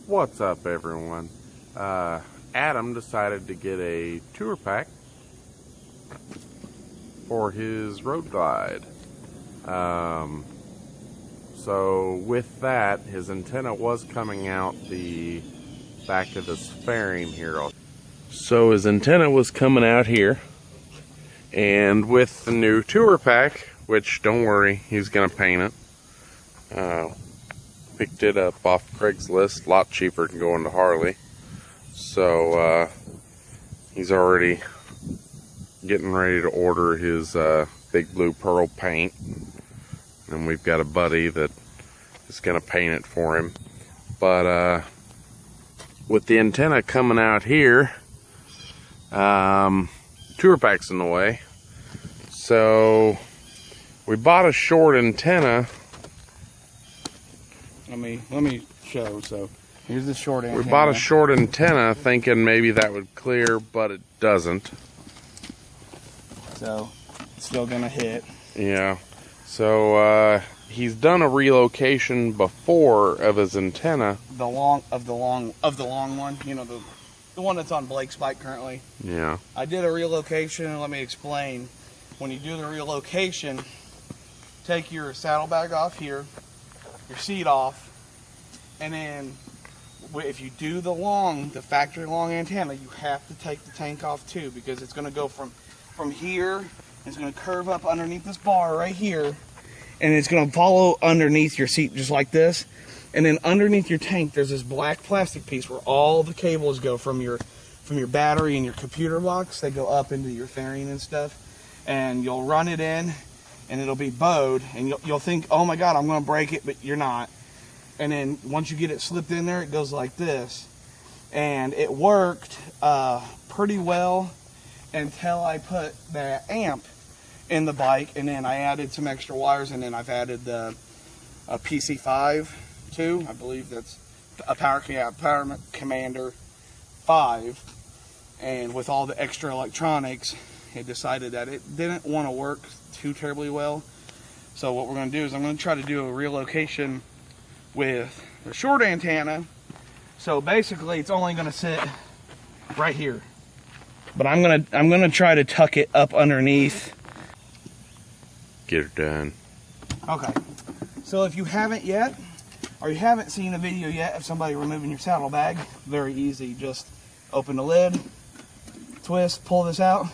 What's up, everyone? Adam decided to get a tour pack for his road glide. So with that, his antenna was coming out the back of this fairing here. So his antenna was coming out here, and with the new tour pack, which don't worry, he's gonna paint it. Picked it up off Craigslist, a lot cheaper than going to Harley. So he's already getting ready to order his big blue pearl paint, and we've got a buddy that is gonna paint it for him. But with the antenna coming out here, tour pack's in the way, so we bought a short antenna. Let me show. So here's the short antenna. We bought a short antenna thinking maybe that would clear, but it doesn't. So it's still gonna hit. Yeah. So he's done a relocation before of his antenna. The long one. You know, the one that's on Blake's bike currently. Yeah. I did a relocation. Let me explain. When you do the relocation, take your saddlebag off here, your seat off, and then if you do the factory long antenna, you have to take the tank off too, because it's going to go from here, it's going to curve up underneath this bar right here, and it's going to follow underneath your seat just like this. And then underneath your tank, there's this black plastic piece where all the cables go from your battery and your computer box. They go up into your fairing and stuff, and you'll run it in, and it'll be bowed, and you'll think, oh my god, I'm going to break it, but you're not. And then once you get it slipped in there, it goes like this. And it worked pretty well until I put the amp in the bike, and then I added some extra wires, and then I've added the PC5 too. I believe that's a Power Commander 5. And with all the extra electronics, it decided that it didn't want to work too terribly well. So what we're going to do is I'm going to try to do a relocation with the short antenna. So basically it's only going to sit right here, but I'm going to try to tuck it up underneath. Get it done. Okay, so if you haven't yet, or you haven't seen a video yet of somebody removing your saddlebag, very easy. Just open the lid, twist, pull this out,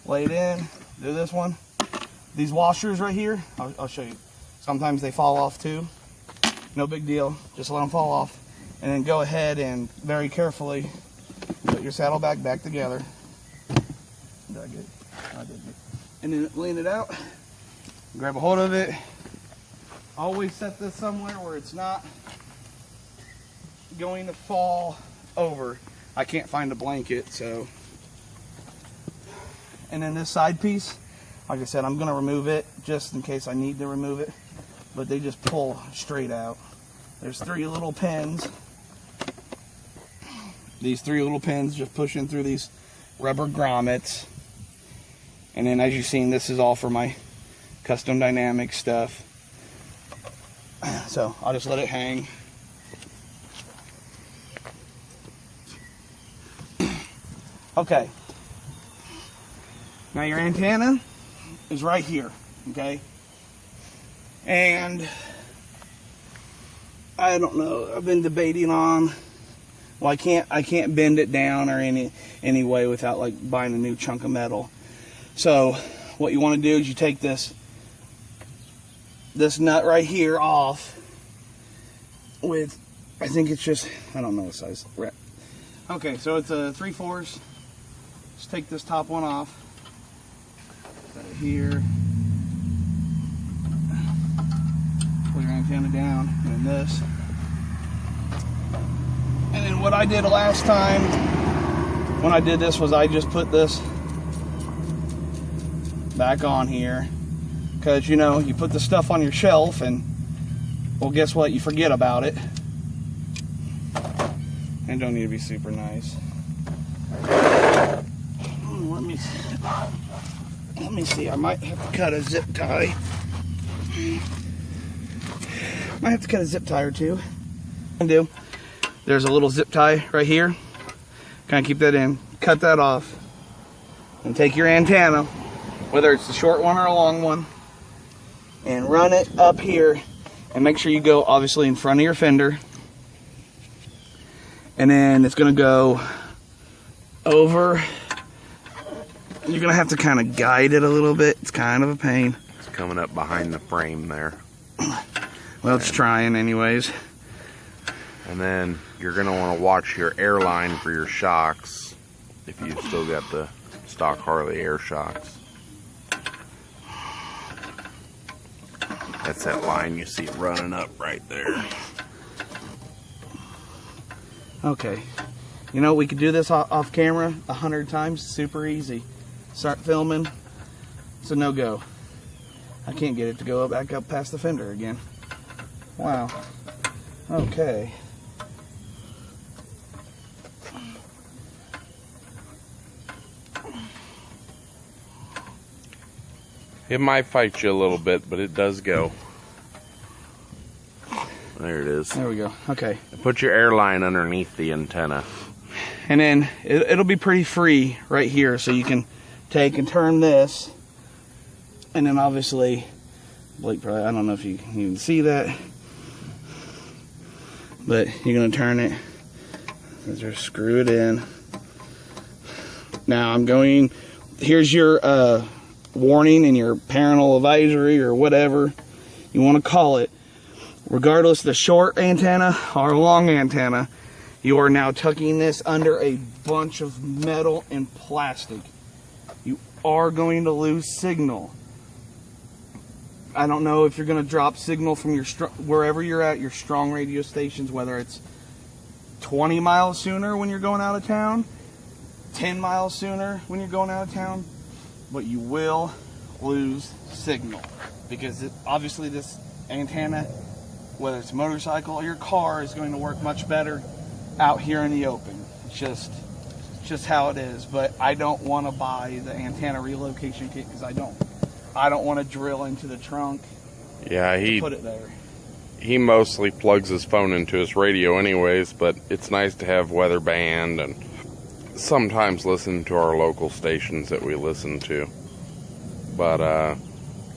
lay it in, do this one. These washers right here, I'll show you. Sometimes they fall off too. No big deal, just let them fall off. And then go ahead and very carefully put your saddlebag back together. Did I get it? I did. And then lean it out, grab a hold of it. Always set this somewhere where it's not going to fall over. I can't find a blanket, so. And then this side piece, like I said, I'm going to remove it just in case I need to remove it, but they just pull straight out. There's 3 little pins. These 3 little pins just push in through these rubber grommets. And then as you've seen, this is all for my custom dynamic stuff. So I'll just let it hang. Okay. Now your antenna is right here, okay? And I don't know, I've been debating on, well, I can't bend it down or any way without like buying a new chunk of metal. So what you want to do is you take this nut right here off with, I think it's just, I don't know what size. Okay, so it's a 3/4. Just take this top one off. Set it here. Pull your antenna down, and then this. And then what I did last time when I did this was I just put this back on here, because you know, you put the stuff on your shelf and, well, guess what, you forget about it. And don't need to be super nice. Let me see, I might have to cut a zip tie. Might have to cut a zip tie or two. And do. there's a little zip tie right here. Kind of keep that in, cut that off, and take your antenna, whether it's the short one or a long one, and run it up here, and make sure you go obviously in front of your fender. And then it's gonna go over. You're gonna have to kind of guide it a little bit. It's kind of a pain. It's coming up behind the frame there. Well, it's trying anyways. And then you're gonna want to watch your airline for your shocks if you've still got the stock Harley air shocks. That's that line you see running up right there. Okay. You know, we could do this off camera 100 times. Super easy. Start filming. It's a no-go. I can't get it to go back up past the fender again. Wow. Okay. It might fight you a little bit, but it does go. There it is. There we go. Okay. Put your airline underneath the antenna. And then it'll be pretty free right here, so you can take and turn this. And then obviously, Blake probably, I don't know if you can even see that, but you're gonna turn it, just screw it in. Now here's your warning and your parental advisory or whatever you want to call it. Regardless of the short antenna or long antenna, you are now tucking this under a bunch of metal and plastic. You are going to lose signal. I don't know if you're going to drop signal from your wherever you're at, your strong radio stations, whether it's 20 miles sooner when you're going out of town, 10 miles sooner when you're going out of town, but you will lose signal because obviously this antenna, whether it's a motorcycle or your car, is going to work much better out here in the open. It's just how it is. But I don't want to buy the antenna relocation kit because I don't want to drill into the trunk. Yeah, put it there. He mostly plugs his phone into his radio anyways, but it's nice to have weather band and sometimes listen to our local stations that we listen to. But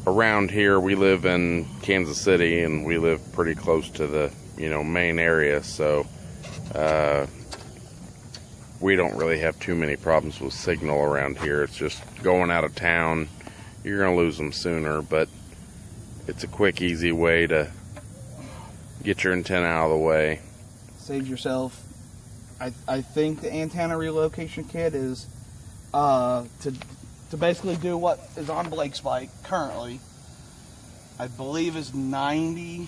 around here, we live in Kansas City and we live pretty close to the main area, so we don't really have too many problems with signal around here. It's just going out of town, you're gonna lose them sooner, but it's a quick, easy way to get your antenna out of the way. Save yourself. I think the antenna relocation kit is to basically do what is on Blake's bike currently. I believe is $95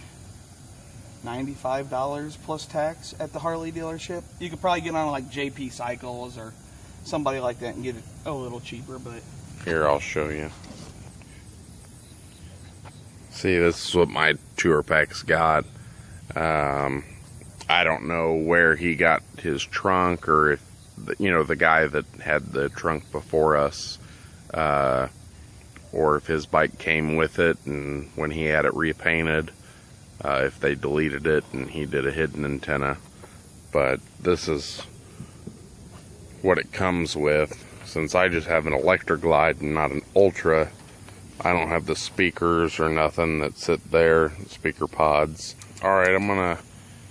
plus tax at the Harley dealership. You could probably get on like JP Cycles or somebody like that and get it a little cheaper, but here, I'll show you. See, this is what my tour pack's got. I don't know where he got his trunk, or if the guy that had the trunk before us, or if his bike came with it and when he had it repainted, if they deleted it and he did a hidden antenna. But this is what it comes with. Since I just have an Electra Glide and not an Ultra, I don't have the speakers or nothing that sit there, speaker pods. Alright, I'm gonna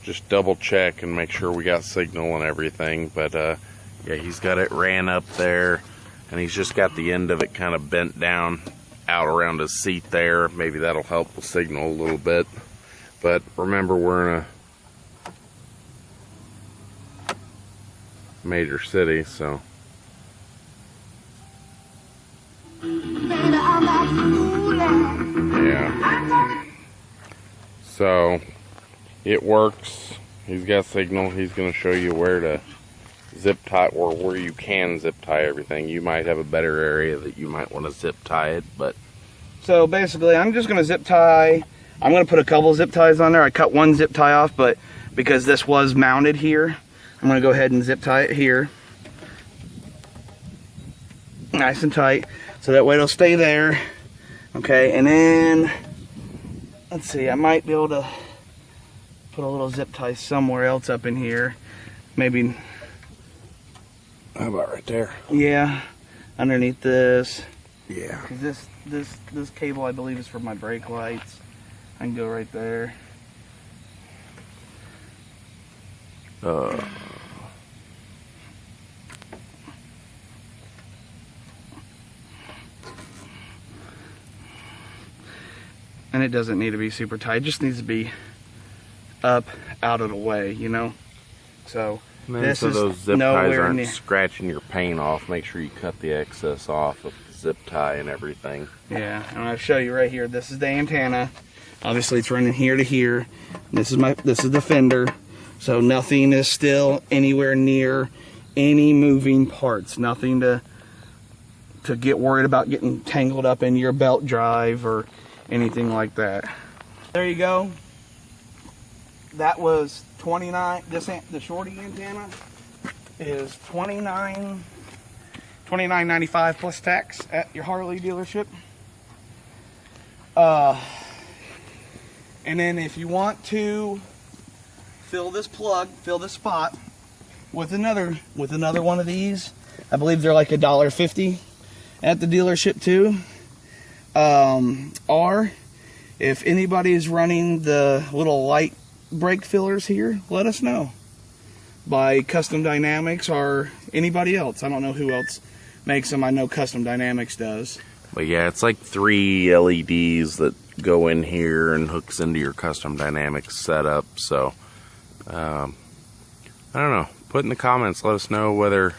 just double check and make sure we got signal and everything, but yeah, he's got it ran up there and he's just got the end of it kind of bent down out around his seat there. Maybe that'll help with signal a little bit, but remember, we're in a major city, so yeah. So it works. He's got signal. He's going to show you where to zip tie, or where you can zip tie everything. You might have a better area that you might want to zip tie it, but so basically I'm just going to zip tie. I'm going to put a couple zip ties on there. I cut one zip tie off, but because this was mounted here, I'm going to go ahead and zip tie it here. Nice and tight, so that way it'll stay there. Okay, and then let's see, I might be able to put a little zip tie somewhere else up in here. Maybe. How about right there? Yeah, underneath this. Yeah. This cable, I believe, is for my brake lights. I can go right there. And it doesn't need to be super tight. It just needs to be up, out of the way, you know? So this so is those zip ties nowhere aren't near. scratching your paint off. Make sure you cut the excess off of the zip tie and everything. Yeah, and I'll show you right here. This is the antenna. Obviously, it's running here to here. This is the fender. So nothing is still anywhere near any moving parts. Nothing to get worried about getting tangled up in your belt drive or anything like that. There you go. That was 29. The shorty antenna is $29.95 plus tax at your Harley dealership. And then if you want to fill this spot with another one of these, I believe they're like $1.50 at the dealership too. Or if anybody is running the little light brake fillers here, let us know. By Custom Dynamics or anybody else. I don't know who else makes them. I know Custom Dynamics does. But yeah, it's like 3 LEDs that go in here and hooks into your Custom Dynamics setup. So, I don't know. Put in the comments, let us know whether you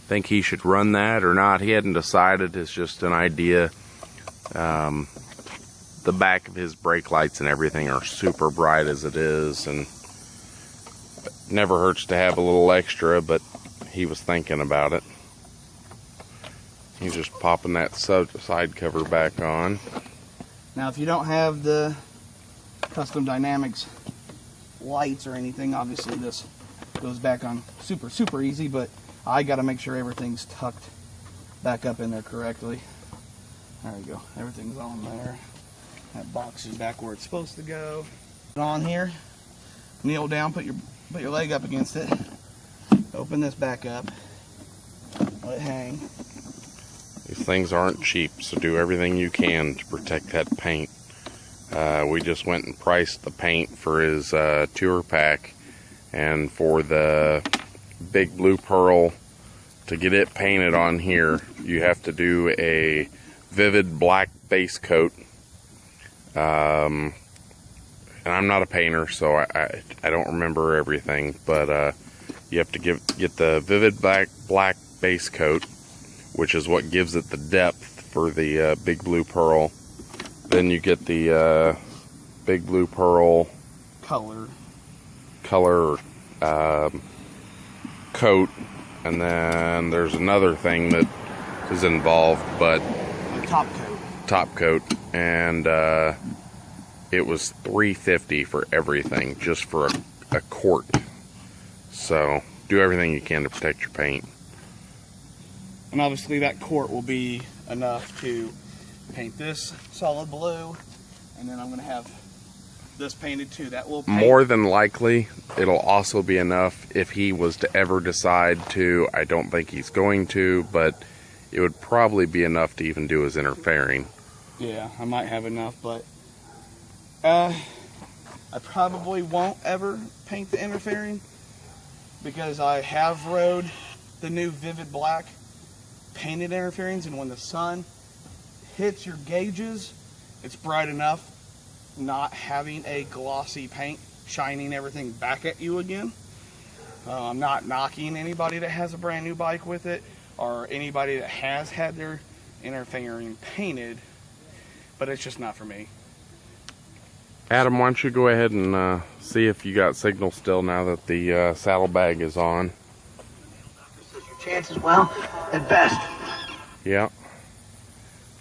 think he should run that or not. He hadn't decided. It's just an idea. The back of his brake lights and everything are super bright as it is, and it never hurts to have a little extra, but he was thinking about it. He's just popping that side cover back on. Now, if you don't have the Custom Dynamics lights or anything, obviously this goes back on super easy, but I got to make sure everything's tucked back up in there correctly. There we go. Everything's on there. That box is back where it's supposed to go. On here, kneel down, put your leg up against it. Open this back up. Let it hang. These things aren't cheap, so do everything you can to protect that paint. We just went and priced the paint for his tour pack, and for the Big Blue Pearl, to get it painted on here, you have to do a vivid black base coat. And I'm not a painter, so I don't remember everything, but you have to get the vivid black base coat, which is what gives it the depth for the Big Blue Pearl. Then you get the Big Blue Pearl color coat, and then there's another thing that is involved, but top coat, and it was $3.50 for everything, just for a quart. So do everything you can to protect your paint. And obviously that quart will be enough to paint this solid blue, and then I'm going to have this painted too. That will paint. More than likely, it'll also be enough if he was to ever decide to. I don't think he's going to, but it would probably be enough to even do his interfering. Yeah, I might have enough, but I probably won't ever paint the interfering, because I have rode the new Vivid Black painted interferings, and when the sun hits your gauges, it's bright enough not having a glossy paint shining everything back at you again. I'm not knocking anybody that has a brand new bike with it, or anybody that has had their interfering painted, but it's just not for me. Adam, why don't you go ahead and see if you got signal still now that the saddlebag is on. This is your chances, well, at best. Yeah.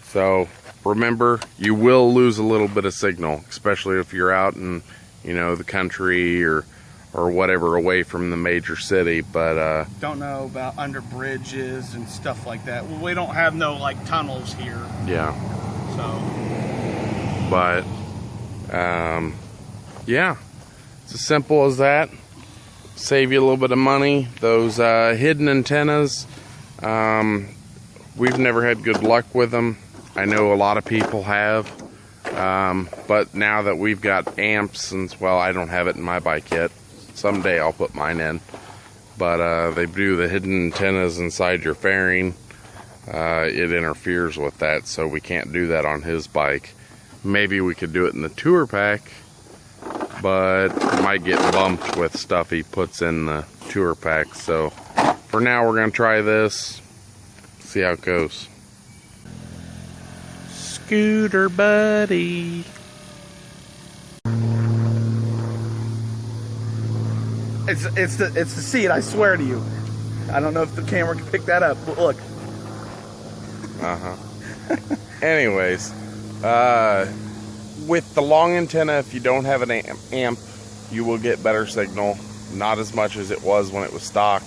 So remember, you will lose a little bit of signal, especially if you're out in, the country or whatever, away from the major city. But don't know about under bridges and stuff like that. Well, we don't have no tunnels here. Yeah. So. But yeah. It's as simple as that. Save you a little bit of money. Those hidden antennas, we've never had good luck with them. I know a lot of people have, but now that we've got amps, and well, I don't have it in my bike yet. Someday I'll put mine in. But they do the hidden antennas inside your fairing. It interferes with that, so we can't do that on his bike. Maybe we could do it in the tour pack, but might get bumped with stuff he puts in the tour pack. So for now, we're gonna try this, see how it goes. Scooter buddy. It's the seat, I swear to you. I don't know if the camera can pick that up, but look. Anyways, with the long antenna, if you don't have an amp, you will get better signal. Not as much as it was when it was stock,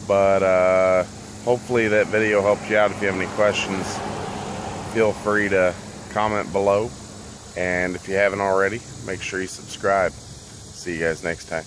but hopefully that video helped you out. If you have any questions, feel free to comment below, and if you haven't already, make sure you subscribe. See you guys next time.